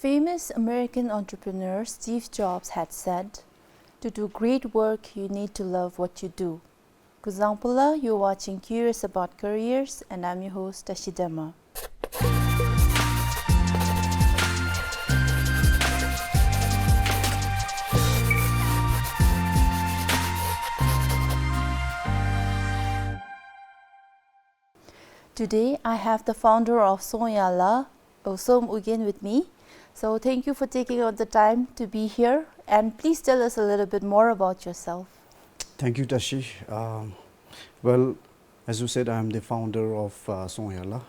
Famous American entrepreneur Steve Jobs had said, "To do great work, you need to love what you do." Kuzampula, you're watching Curious About Careers, and I'm your host, Tashidama. Today, I have the founder of Songyala, Osom Ugyen, with me. So thank you for taking out the time to be here, and please tell us a little bit more about yourself. Thank you, Tashi. Well, as you said, I'm the founder of Songyala,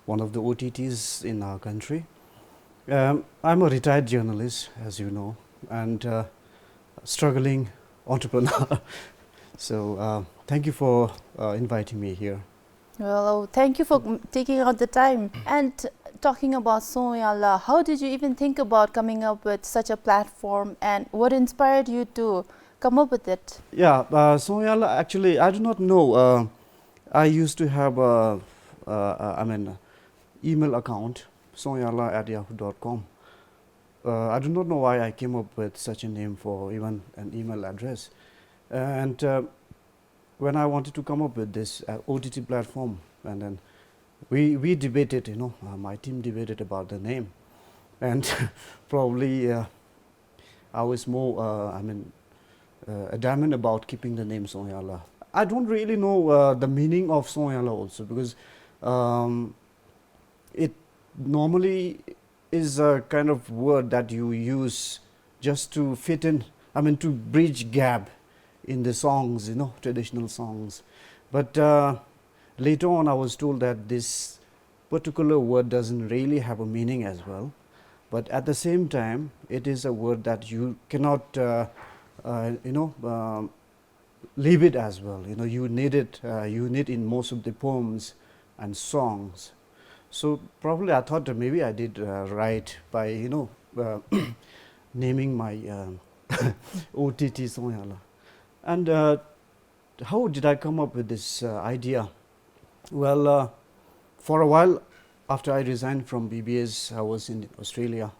one of the OTTs in our country. I'm a retired journalist, as you know, and struggling entrepreneur. So thank you for inviting me here. Well, thank you for taking out the time. And talking about Songyala, how did you even think about coming up with such a platform, and what inspired you to come up with it? Yeah, Songyala, actually, I do not know. I used to have email account, songyala@yahoo.com. I do not know why I came up with such a name for even an email address. And when I wanted to come up with this OTT platform, and then we debated, my team debated about the name, and probably I was more, adamant about keeping the name Songyala. I don't really know the meaning of Songyala also, because it normally is a kind of word that you use just to fit in, to bridge gap in the songs, traditional songs. But later on I was told that this particular word doesn't really have a meaning as well. But at the same time, it is a word that you cannot, leave it as well. You need it. You need in most of the poems and songs. So probably I thought that maybe I did right by naming my OTT Songyala. And how did I come up with this idea? Well, for a while after I resigned from BBS, I was in Australia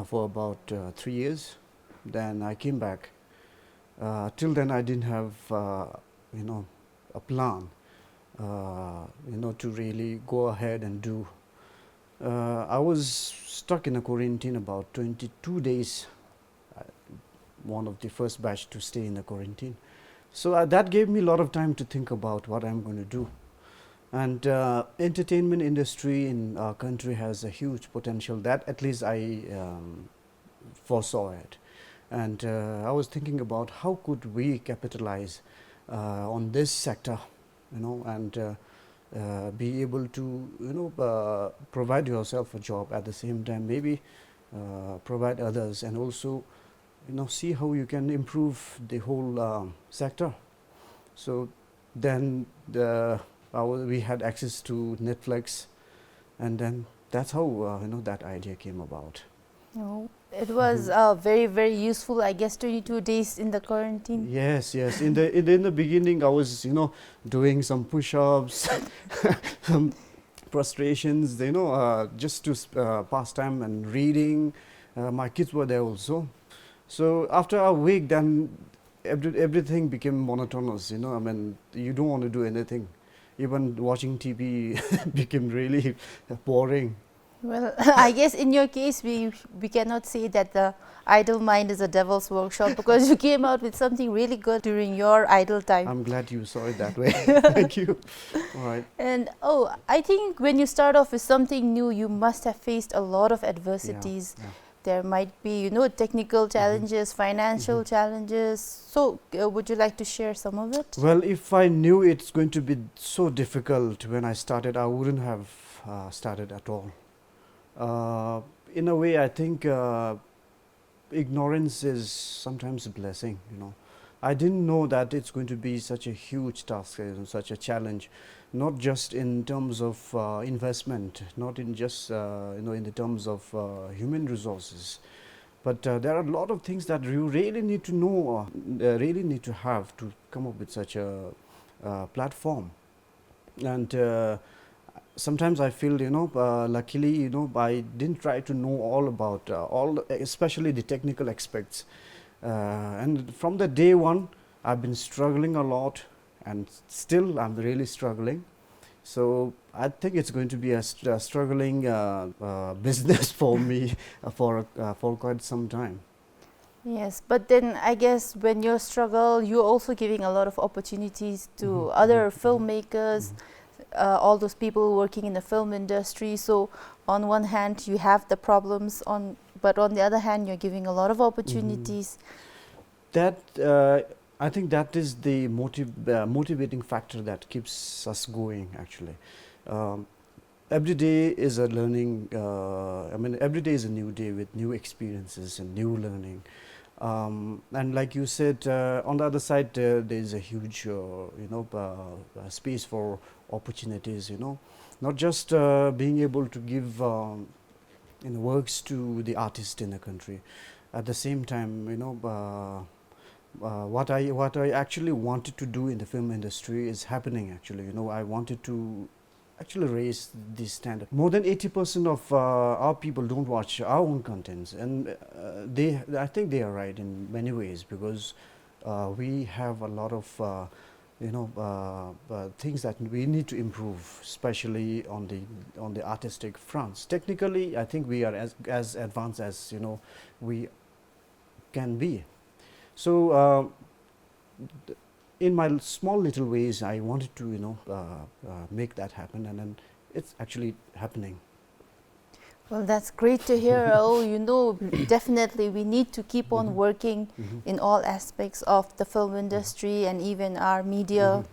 for about 3 years. Then I came back. Till then I didn't have a plan to really go ahead and do. I was stuck in a quarantine about 22 days, one of the first batch to stay in the quarantine. So that gave me a lot of time to think about what I'm going to do. And entertainment industry in our country has a huge potential. That at least I foresaw it. And I was thinking about how could we capitalize on this sector, and be able to, provide yourself a job at the same time, maybe provide others, and also, see how you can improve the whole sector. So then we had access to Netflix, and then that's how that idea came about. Oh, it was very, very useful, I guess. 22 days in the quarantine. Yes. In the beginning, I was doing some push-ups, some frustrations, just to pass time, and reading. My kids were there also. So after a week, then everything became monotonous. You don't want to do anything. Even watching TV became really boring. Well, I guess in your case, we cannot say that the idle mind is a devil's workshop, because you came out with something really good during your idle time. I'm glad you saw it that way. Thank you. All right. And I think when you start off with something new, you must have faced a lot of adversities. Yeah. There might be, technical challenges, financial challenges. So would you like to share some of it? Well, if I knew it's going to be so difficult when I started, I wouldn't have started at all. In a way, I think ignorance is sometimes a blessing. I didn't know that it's going to be such a huge task, such a challenge, not just in terms of investment, not in just in the terms of human resources, but there are a lot of things that you really need to know, really need to have to come up with such a platform. And sometimes I feel, luckily, I didn't try to know all about especially the technical aspects. And from the day one, I've been struggling a lot, and still I'm really struggling. So I think it's going to be a struggling business for me for quite some time. Yes, but then I guess when you struggle, you're also giving a lot of opportunities to other filmmakers, all those people working in the film industry. So on one hand, you have the problems but on the other hand, you're giving a lot of opportunities. That I think that is the motivating factor that keeps us going. Actually, um, every day is a learning. Every day is a new day with new experiences and new learning. And like you said, on the other side, there is a huge, space for opportunities. Not just being able to give works to the artist in the country. At the same time, what I actually wanted to do in the film industry is happening. Actually, I wanted to actually raise the standard. More than 80% of our people don't watch our own contents, and I think they are right in many ways, because we have a lot of things that we need to improve, especially on the artistic fronts. Technically, I think we are as advanced as we can be. So in my small little ways, I wanted to make that happen, and then it's actually happening. Well, that's great to hear. Definitely we need to keep on working in all aspects of the film industry and even our media.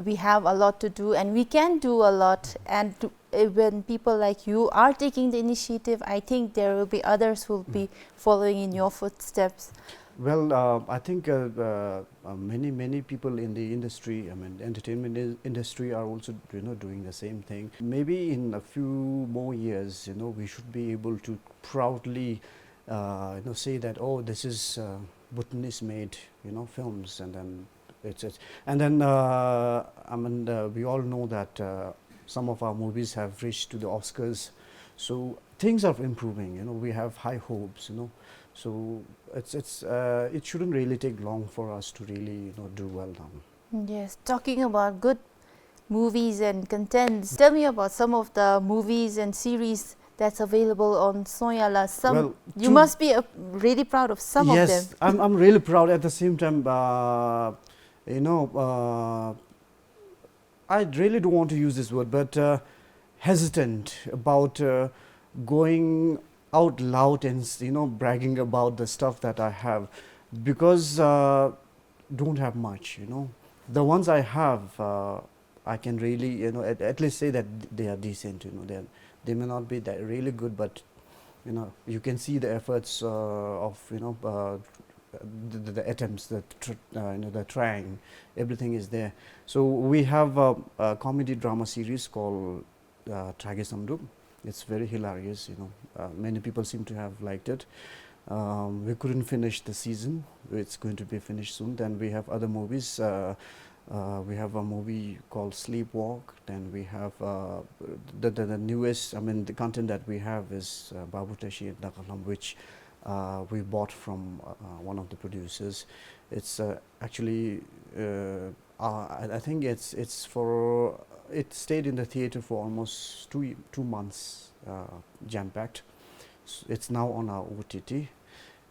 We have a lot to do, and we can do a lot. And when people like you are taking the initiative, I think there will be others who will be following in your footsteps. Well, I think many people in the industry, entertainment industry, are also doing the same thing. Maybe in a few more years, we should be able to proudly, say that, oh, this is Bhutanese made, films, and then and then we all know that some of our movies have reached to the Oscars, so things are improving. We have high hopes. So it shouldn't really take long for us to really do well now. Yes, talking about good movies and contents, tell me about some of the movies and series that's available on Songyala. You must be really proud of some of them. Yes, I'm really proud. At the same time, I really don't want to use this word, but hesitant about going out loud and bragging about the stuff that I have, because don't have much. The ones I have, I can really at least say that they are decent. They may not be that really good, but you can see the efforts of the attempts, the trying, everything is there. So we have a comedy drama series called Trage Samduk. It's very hilarious. Many people seem to have liked it. We couldn't finish the season. It's going to be finished soon. Then we have other movies. We have a movie called Sleepwalk. Then we have the newest, the content that we have is Babu Tashi and Dakalam, which we bought from one of the producers. It's actually, I think it stayed in the theater for almost two months, jam-packed. It's now on our OTT.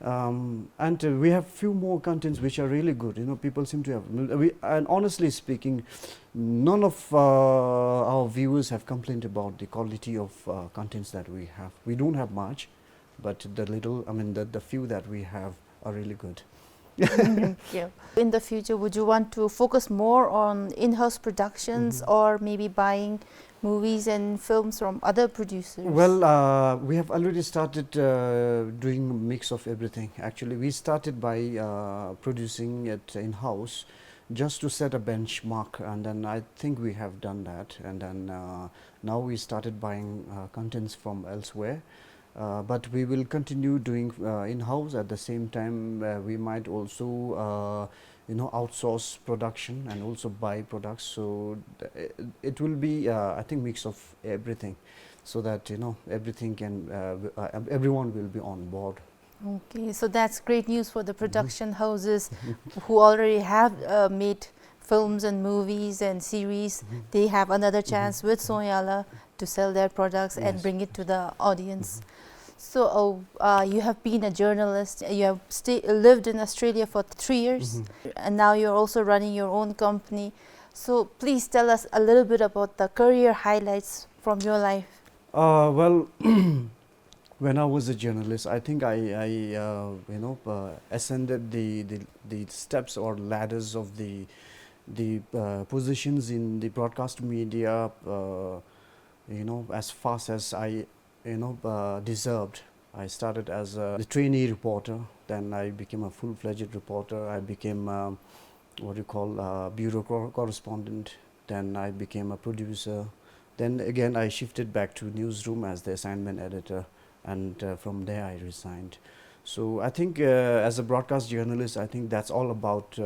And we have few more contents which are really good. People seem to have. And honestly speaking, none of our viewers have complained about the quality of contents that we have. We don't have much, but the few that we have are really good. Yeah. In the future, would you want to focus more on in-house productions or maybe buying movies and films from other producers? Well, we have already started doing a mix of everything. Actually, we started by producing it in-house just to set a benchmark, and then I think we have done that. And then now we started buying contents from elsewhere. But we will continue doing in-house. At the same time, we might also outsource production and also buy products. So it will be I think mix of everything, so that everything can everyone will be on board. Okay, so that's great news for the production houses who already have made films and movies and series. They have another chance with Songyala to sell their products and Yes. bring it to the audience. So you have been a journalist. You have lived in Australia for 3 years, and now you're also running your own company. So please tell us a little bit about the career highlights from your life. Well, when I was a journalist, I think I ascended the steps or ladders of the positions in the broadcast media, as fast as I deserved. I started as a trainee reporter, then I became a full-fledged reporter. I became what you call bureau correspondent. Then I became a producer. Then again I shifted back to newsroom as the assignment editor, and from there I resigned. So I think as a broadcast journalist, I think that's all about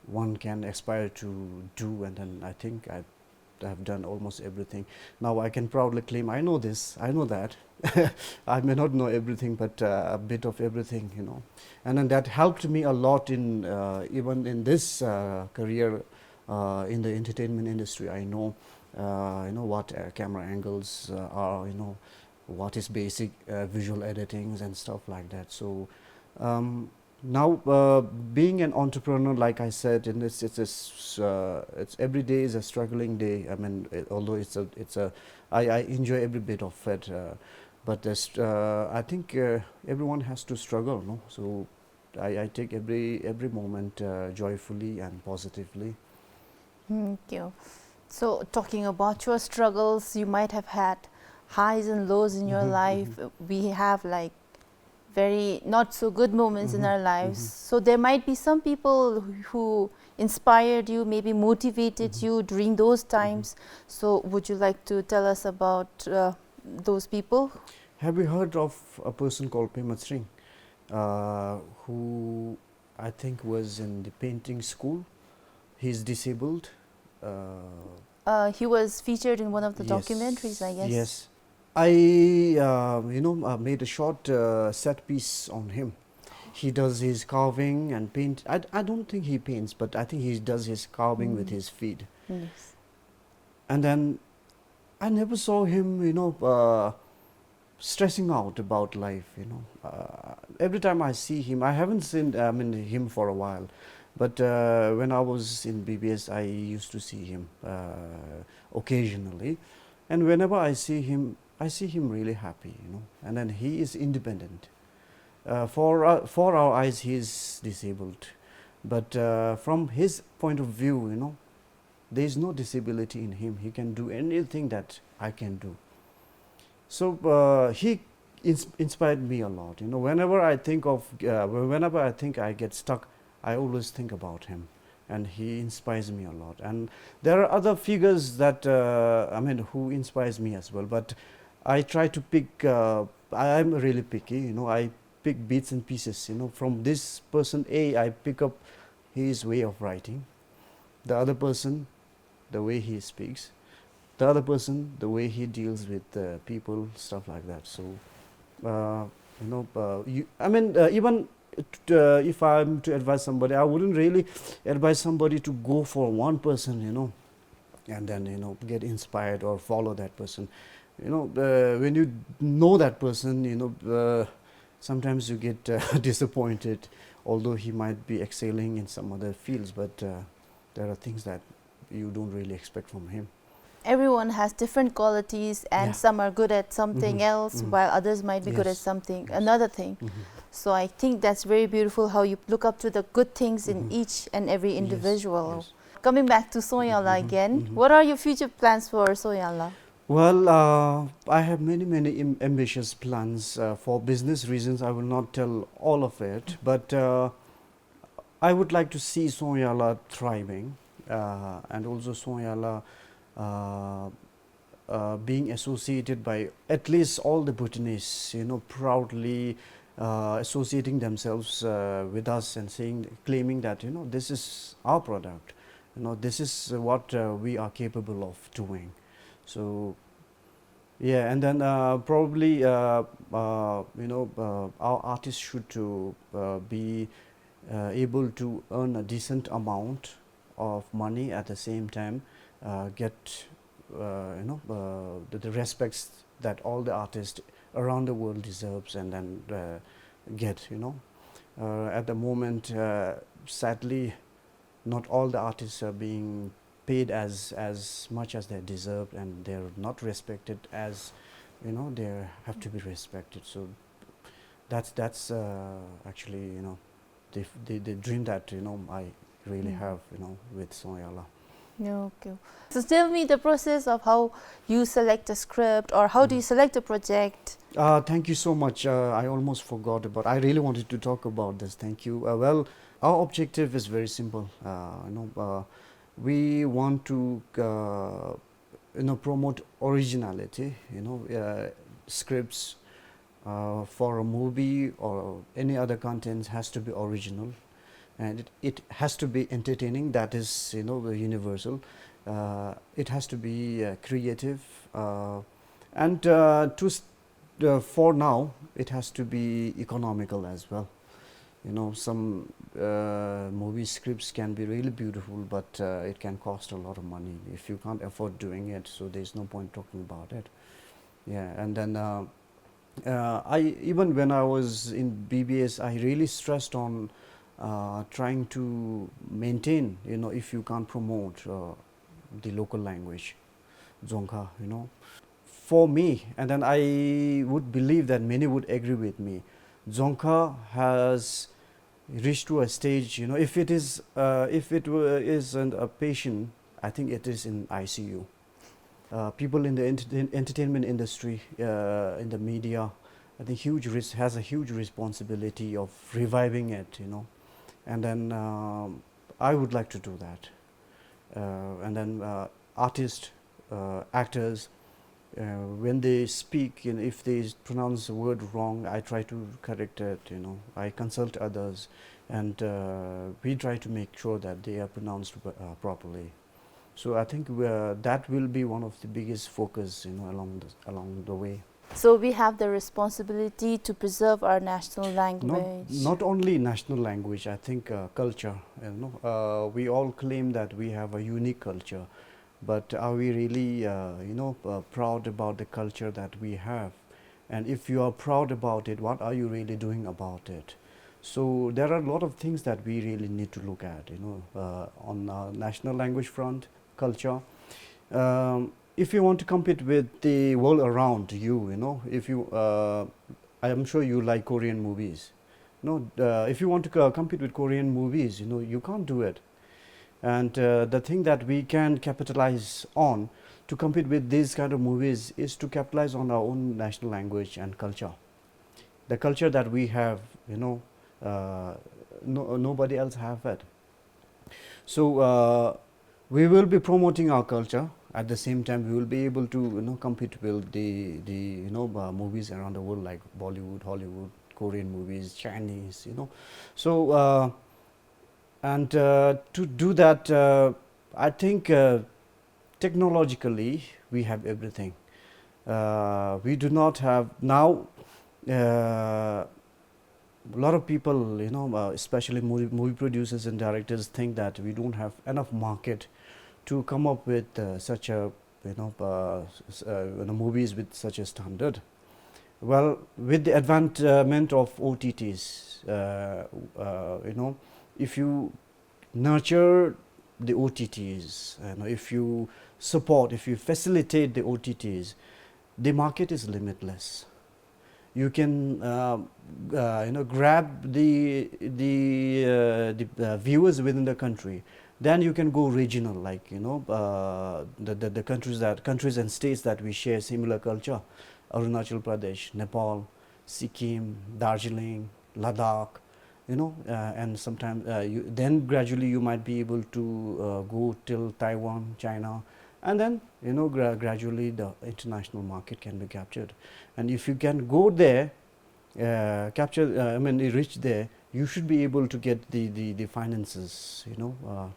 one can aspire to do, and then I think I have done almost everything. Now I can proudly claim I know this, I know that. I may not know everything, but a bit of everything, and then that helped me a lot in even in this career in the entertainment industry. I know what camera angles are, what is basic visual editings and stuff like that. So now being an entrepreneur, like I said, in this it's every day is a struggling day. I mean, although I enjoy every bit of it, but I think everyone has to struggle, no? So I take every moment joyfully and positively. Thank you. So talking about your struggles, you might have had highs and lows in your life. We have like very not so good moments in our lives. So there might be some people who inspired you, maybe motivated you during those times. So would you like to tell us about those people? Have you heard of a person called Pema Singh, who I think was in the painting school? He's disabled. He was featured in one of the Yes, documentaries, I guess. Yes, I made a short set piece on him. He does his carving and paint. I don't think he paints, but I think he does his carving with his feet. Yes. And then I never saw him, stressing out about life. Every time I see him, I haven't seen him for a while, but when I was in BBS, I used to see him occasionally, and whenever I see him really happy, and then he is independent. For our eyes, he is disabled, but from his point of view, there is no disability in him. He can do anything that I can do. So he inspired me a lot. Whenever I think I get stuck, I always think about him, and he inspires me a lot. And there are other figures that who inspires me as well. But I try to pick. I'm really picky. I pick bits and pieces. From this person A, I pick up his way of writing. The other person, the way he speaks. The other person, the way he deals with people, stuff like that. So, even if I'm to advise somebody, I wouldn't really advise somebody to go for one person, and then get inspired or follow that person. When you know that person, sometimes you get disappointed, although he might be excelling in some other fields, but there are things that you don't really expect from him. Everyone has different qualities, and some are good at something else, while others might be good at another thing. So I think that's very beautiful how you look up to the good things in each and every individual. Yes. Coming back to Songyala again, what are your future plans for Songyala? Well, I have many ambitious plans. For business reasons, I will not tell all of it, but I would like to see Songyala thriving, and also Songyala being associated by at least all the Bhutanese, proudly associating themselves with us and claiming that, this is our product, this is what we are capable of doing. So yeah, and then probably our artists should to be able to earn a decent amount of money, at the same time get the respects that all the artists around the world deserves, and then get, at the moment, sadly not all the artists are being paid as much as they deserve, and they're not respected as they have to be respected. So that's actually the dream that I really have with Songyala. Okay. So tell me the process of how you select a script, or how do you select a project? Thank you so much. I almost forgot about. I really wanted to talk about this. Thank you. Well, our objective is very simple. We want to promote originality. Scripts for a movie or any other content has to be original, and it has to be entertaining. That is universal. It has to be creative, and for now it has to be economical as well. Some movie scripts can be really beautiful, but it can cost a lot of money if you can't afford doing it, so there's no point talking about it. Yeah, and then even when I was in BBS, I really stressed on trying to maintain, if you can't promote the local language, Dzongkha, for me, and then I would believe that many would agree with me, Dzongkha has reached to a stage, if it is isn't a patient, I think it is in ICU. People in the entertainment industry, in the media, I think has a huge responsibility of reviving it, and then I would like to do that. And then artists, actors, when they speak, if they pronounce a word wrong, I try to correct it. I consult others, and we try to make sure that they are pronounced properly. So I think that will be one of the biggest focus, along the way. So we have the responsibility to preserve our national language. Not only national language, I think culture. We all claim that we have a unique culture, but are we really, proud about the culture that we have? And if you are proud about it, what are you really doing about it? So there are a lot of things that we really need to look at, on our national language front, culture. If you want to compete with the world around you, if you, I am sure you like Korean movies. If you want to compete with Korean movies, you can't do it. And the thing that we can capitalize on to compete with these kind of movies is to capitalize on our own national language and culture. The culture that we have, nobody else have it. So we will be promoting our culture. At the same time, we will be able to compete with the movies around the world, like Bollywood, Hollywood, Korean movies, Chinese. So and to do that, I think technologically we have everything. We do not have now. A lot of people, especially movie producers and directors, think that we don't have enough market to come up with such a movies with such a standard. Well, with the advancement of OTTs, if you nurture the OTTs, if you support, if you facilitate the OTTs, the market is limitless. You can grab the viewers within the country. Then you can go regional, like the countries and states that we share similar culture: Arunachal Pradesh, Nepal, Sikkim, Darjeeling, Ladakh. And sometimes then gradually you might be able to go till Taiwan, China, and then gradually the international market can be captured. And if you can go there, reach there, you should be able to get the finances,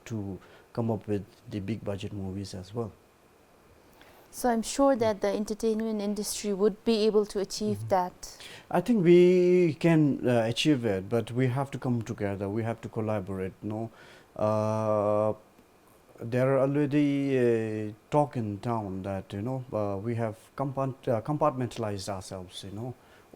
to come up with the big budget movies as well. So I'm sure that the entertainment industry would be able to achieve that. I think we can achieve it, but we have to come together. We have to collaborate. There are already talk in town that we have compartmentalized ourselves.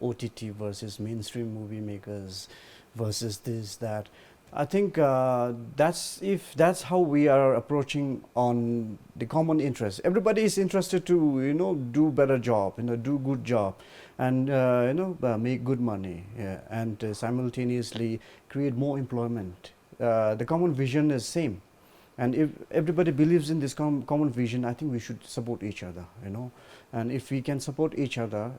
OTT versus mainstream movie makers versus this that. I think that's how we are approaching on the common interest. Everybody is interested to do better job, do good job, and make good money, and simultaneously create more employment. The common vision is same, and if everybody believes in this common vision, I think we should support each other. And if we can support each other,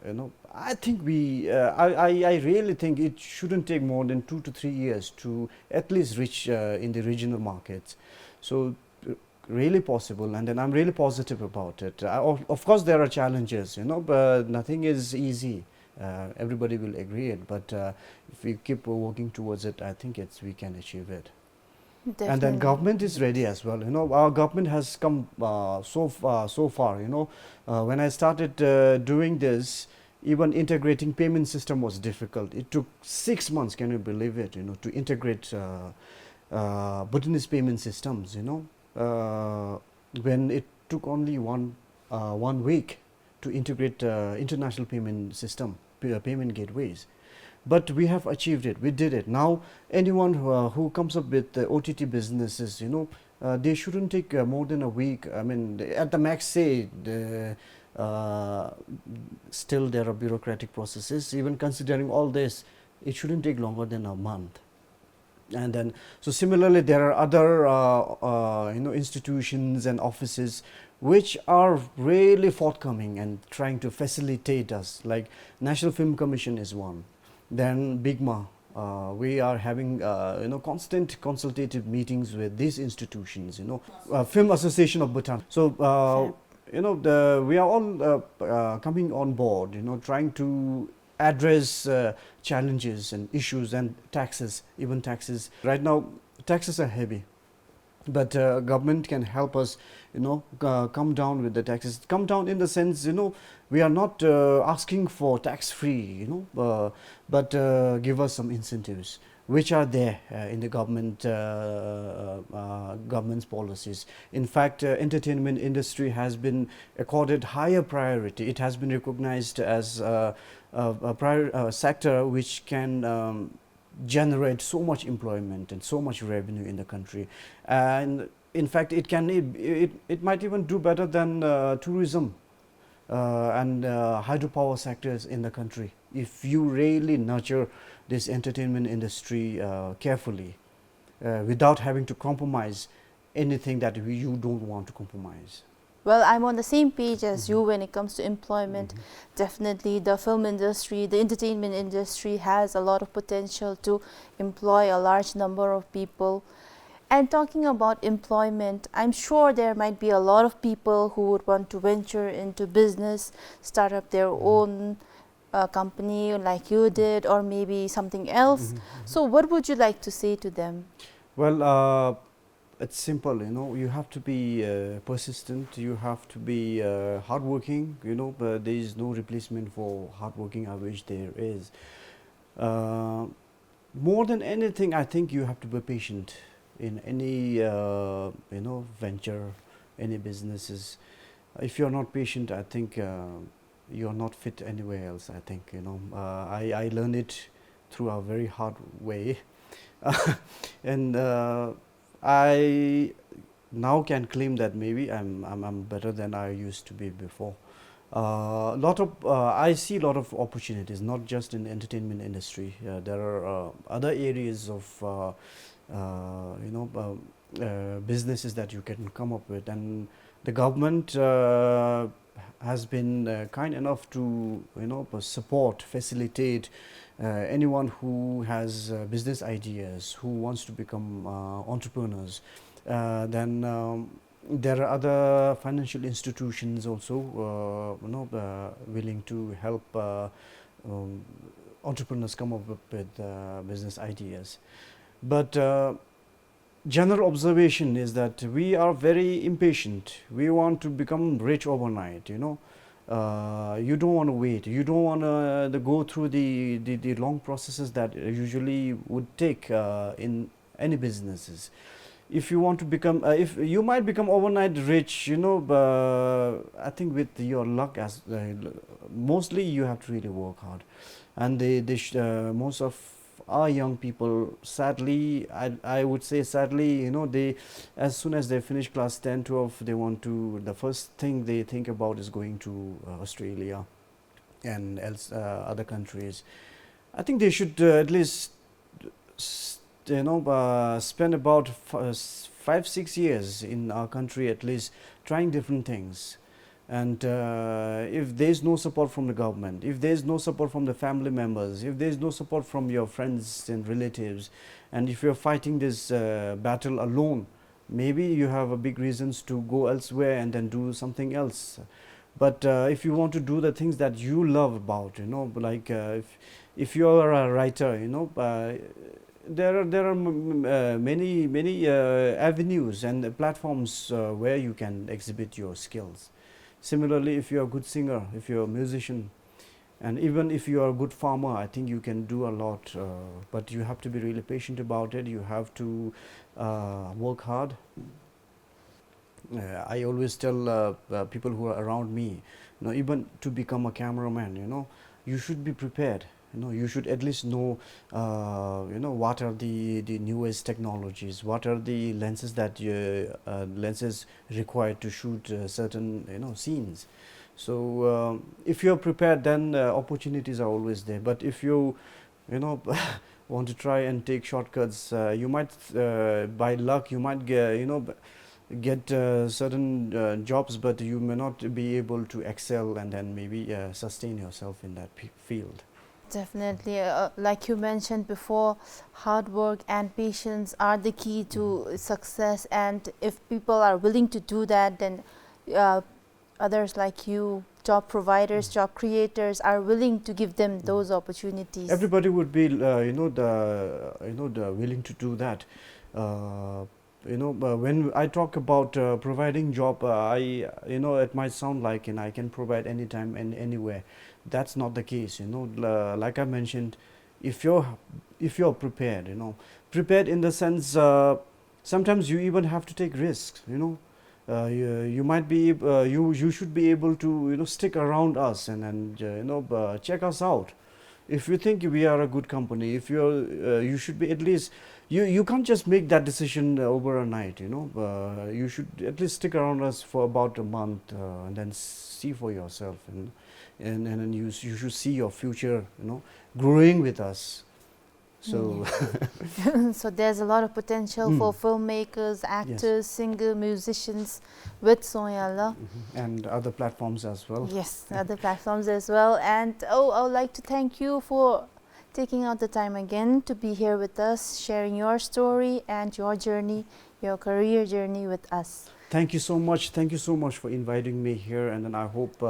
I think I really think it shouldn't take more than 2 to 3 years to at least reach in the regional markets. So really possible, and then I'm really positive about it. Of course there are challenges, but nothing is easy. Everybody will agree it, but if we keep working towards it, I think we can achieve it. Definitely. And then government is ready as well. Our government has come so far. When I started doing this, even integrating payment system was difficult. It took 6 months, can you believe it, to integrate Bhutanese payment systems, when it took only one week to integrate international payment system, payment gateways. But we have achieved it. We did it. Now, anyone who comes up with OTT businesses, they shouldn't take more than a week. I mean, at the max, say, still there are bureaucratic processes. Even considering all this, it shouldn't take longer than a month. And then, so similarly, there are other institutions and offices which are really forthcoming and trying to facilitate us. Like National Film Commission is one. Then BIGMA, we are having constant consultative meetings with these institutions. Film Association of Bhutan. So we are all coming on board. Trying to address challenges and issues and taxes, even taxes. Right now, taxes are heavy, but government can help us, come down with the taxes. Come down in the sense, we are not asking for tax-free, but give us some incentives, which are there in the government's policies. In fact, entertainment industry has been accorded higher priority. It has been recognized as a prior sector which can generate so much employment and so much revenue in the country. And in fact, it might even do better than tourism and hydropower sectors in the country, if you really nurture this entertainment industry carefully, without having to compromise anything that you don't want to compromise. Well, I'm on the same page as you when it comes to employment. Definitely the film industry, the entertainment industry has a lot of potential to employ a large number of people. And talking about employment, I'm sure there might be a lot of people who would want to venture into business, start up their own company like you did, or maybe something else. So what would you like to say to them? Well, it's simple, you have to be persistent, you have to be hardworking, but there is no replacement for hardworking. I wish there is. More than anything, I think you have to be patient in any venture, any businesses. If you're not patient, I think you're not fit anywhere else. I think I learned it through a very hard way, and I now can claim that maybe I'm better than I used to be before. I see a lot of opportunities, not just in the entertainment industry. There are other areas of businesses that you can come up with, and the government has been kind enough to support, facilitate anyone who has business ideas, who wants to become entrepreneurs. Then there are other financial institutions also, willing to help entrepreneurs come up with business ideas. But general observation is that we are very impatient. We want to become rich overnight, you don't want to wait. You don't want to go through the long processes that usually would take in any businesses. If you want to become, if you might become overnight rich, I think with your luck, as mostly you have to really work hard. And most of our young people, sadly, I would say sadly, they, as soon as they finish class 10, 12, they want to, the first thing they think about is going to Australia and other countries. I think they should at least spend about 5-6 years in our country, at least trying different things. And if there's no support from the government, if there's no support from the family members, if there's no support from your friends and relatives, and if you're fighting this battle alone, maybe you have a big reasons to go elsewhere and then do something else. But if you want to do the things that you love about, like if you are a writer, there are many avenues and platforms where you can exhibit your skills. Similarly, if you're a good singer, if you're a musician, and even if you are a good farmer, I think you can do a lot. But you have to be really patient about it. You have to work hard. I always tell people who are around me, even to become a cameraman, you should be prepared. You should at least know, what are the newest technologies, what are the lenses that lenses required to shoot certain scenes. So if you are prepared, then opportunities are always there. But if you want to try and take shortcuts, you might by luck you might get certain jobs, but you may not be able to excel and then maybe sustain yourself in that field. Definitely, like you mentioned before, hard work and patience are the key to success, and if people are willing to do that, then others like you, job providers, job creators, are willing to give them those opportunities. Everybody would be willing to do that. When I talk about providing job, it might sound like I can provide anytime and anywhere. That's not the case. Like I mentioned, if you're prepared, prepared in the sense, sometimes you even have to take risks. You might be you should be able to stick around us and check us out. If you think we are a good company, if you should be at least, you can't just make that decision over a night. You should at least stick around us for about a month and then see for yourself, and then you should see your future growing with us. So so there's a lot of potential for filmmakers, actors, singers, musicians with Songyala. And other platforms as well. Yes, other platforms as well. And I would like to thank you for taking out the time again to be here with us, sharing your story and your journey, your career journey with us. Thank you so much. Thank you so much for inviting me here, and then I hope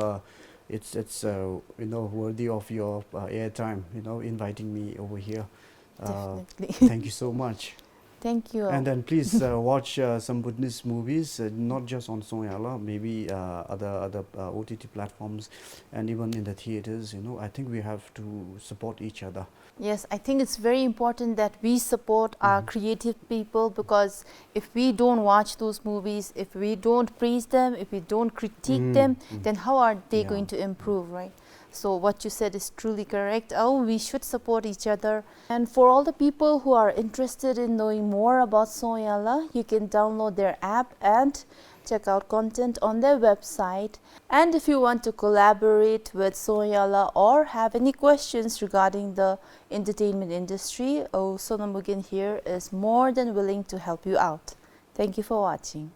it's worthy of your airtime. Inviting me over here. Definitely. Thank you so much. Thank you. And then please watch some Buddhist movies, not just on Songyala, maybe other OTT platforms, and even in the theaters. I think we have to support each other. Yes, I think it's very important that we support our creative people, because if we don't watch those movies, if we don't praise them, if we don't critique them, then how are they going to improve, right? So what you said is truly correct. We should support each other. And for all the people who are interested in knowing more about Songyala, you can download their app and check out content on their website. And if you want to collaborate with Songyala or have any questions regarding the entertainment industry, Sonamugin here is more than willing to help you out. Thank you for watching.